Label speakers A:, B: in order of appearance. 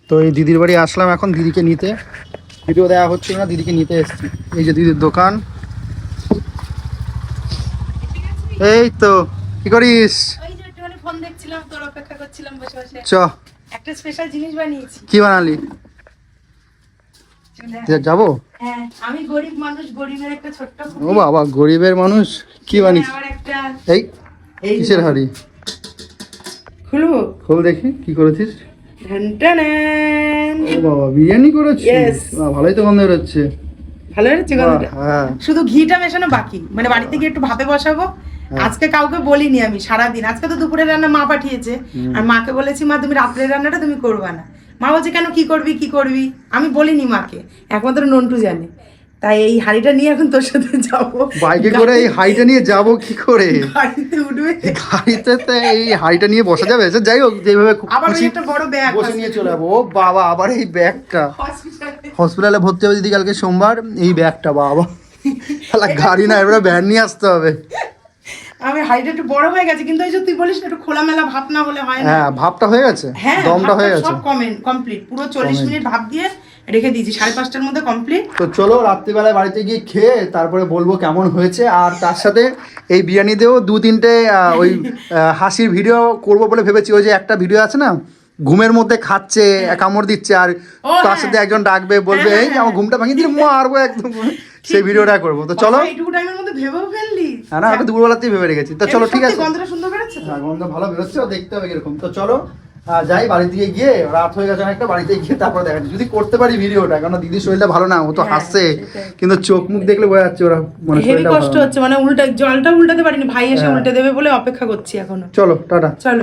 A: তো এই দিদির বাড়ি আসলাম এখন দিদিকে নিতে, ভিডিও দেওয়া হচ্ছে না, দিদিকে নিতে এসেছি। এই যে দিদির দোকান। এই তো কি করিস?
B: ফোন দেখছিলাম, তোর অপেক্ষা করছিলাম বসে বসে।
A: চ
B: একটা স্পেশাল জিনিস বানিয়েছি।
A: কি বানালি? যাবো?
B: হ্যাঁ, আমি গরিব মানুষ, গরিবের একটা ছোট্ট
A: ও বাবা, গরিবের মানুষ, কি বানিস?
B: আমার একটা
A: এই কিসের হাড়ি?
B: খুলবো?
A: খোল দেখি কি করেছিস।
B: ঢানটানান।
A: ও বাবা, বিরিয়ানি করেছিস?
B: Yes.
A: ভালোই তো গন্ধ বেরোচ্ছে।
B: ভালো হয়েছে গন্ধটা?
A: হ্যাঁ।
B: শুধু ঘিটা মেশানো বাকি, মানে বাড়িতে গিয়ে একটু ভাপে বসাবো। আজকে কাউকে বলিনি আমি সারাদিন, আজকে তো দুপুরের রান্না মা পাঠিয়েছে, আর মাকে বলেছি মা তুমি রাত্রের রান্নাটা তুমি করবা না। মা বলছে কেন, কি করবি কি করবি? আমি বলিনি মাকে, একমাত্র নন্টু জানে। তাই এই হাঁড়িটা নিয়ে এখন তোর সাথে যাবো
A: বাইকে করে। এই হাঁড়িটা নিয়ে যাবো কি করে?
B: গাড়িতে উঠবে,
A: গাড়িতে তো এই হাঁড়িটা নিয়ে বসা যাবে? যাই হোক, যেভাবে
B: আবার ওই একটা বড় ব্যাগ
A: বসে নিয়ে চলে যাবো। ও বাবা, আবার এই ব্যাগটা।
B: হসপিটালে।
A: হসপিটালে ভর্তি হবে দিদি কালকে সোমবার। এই ব্যাগটা বাবা, তাহলে গাড়ি না, এবারে ভ্যান নিয়ে আসতে হবে।
B: আমি হাইট একটু বড় হয়ে গেছে, কিন্তু ওই যে তুই বলিস না একটু খোলামেলা ভাব না হলে হয় না।
A: হ্যাঁ, ভাবটা হয়ে গেছে,
B: হ্যাঁ,
A: দমটা হয়ে গেছে,
B: সব কমপ্লিট, পুরো 40 মিনিট ভাব দিয়ে রেখে দিয়েছি, 5:30টার মধ্যে কমপ্লিট।
A: তো চলো রাত্রিবেলায় বাড়িতে গিয়ে খেয়ে তারপরে বলবো কেমন হয়েছে। আর তার সাথে এই বিরিয়ানি দিয়েও 2-3টে ওই হাসির ভিডিও করবো বলে ভেবেছি। ওই যে একটা ভিডিও আছে না, ঘুমের মধ্যে খাচ্ছে, কামড় দিচ্ছে, আর তার সাথে একজন ডাকবে, বলবে এই আমার ঘুমটা ভাঙিয়ে দিয়ে মারবো একদম, সেই ভিডিওটা করবো। তো চলো।
B: এইটুকু টাইমের মধ্যে ভেবেও ফেললি?
A: হ্যাঁ না, একটা দুপুরবেলাতেই ভেবে রেখেছি। তো চলো, ঠিক আছে।
B: গন্ধটা সুন্দর বেরোচ্ছে তো?
A: হ্যাঁ, গন্ধ ভালো বেরোচ্ছে, দেখতে হবে কিরকম। তো চলো যাই, বাড়ির দিকে গিয়ে, রাত হয়ে গেছে অনেকটা, বাড়িতে গিয়ে তারপর দেখা যাচ্ছে। যদি করতে পারি ভিডিওটা, কারণ দিদির শরীরটা ভালো না, ও তো হাসছে, কিন্তু চোখ মুখ দেখলে বোঝা যাচ্ছে ওরা মানে
B: হেভি
A: শরীরটা
B: কষ্ট
A: ভালো না।
B: হচ্ছে, মানে জলটা উল্টাতে পারিনি, ভাই এসে উল্টে দেবে বলে অপেক্ষা করছি এখনো।
A: চলো টাটা।
B: চলো।